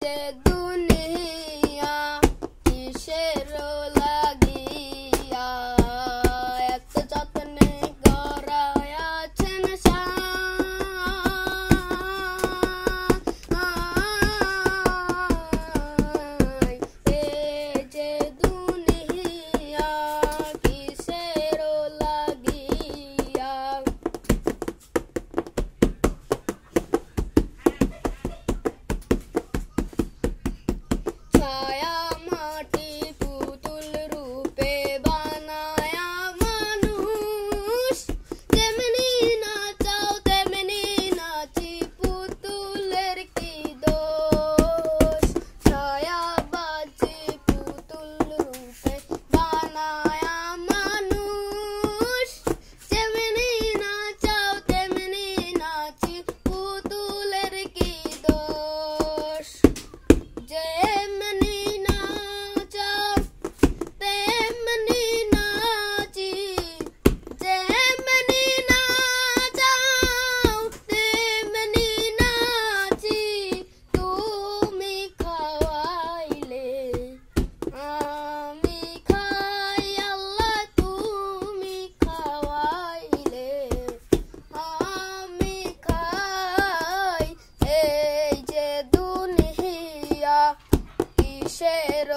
যে দুনিয়া কিসের লাগিয়া এত যত্নে গড়ায়াছেন সাই এ যে দুনিয়া কিসের লাগিয়া ছায়া মাটি পুতুল রূপে বানায়া মানুষ যেমনি নাচাও তেমনি নাচি পুতুলের কি দোষ ছায়া বাজি পুতুল রূপে বানায়া মানুষ যেমনি নাচাও তেমনি নাচি পুতুলের কি দোষ যেমনি নাচাও তেমনি নাচি যেমনি নাচাও তেমনি নাচি তুমি খাওয়াইলে আমি খাই আল্লাহ তুমি খাওয়াইলে আমি খাই এই যে দুনিয়া কিসের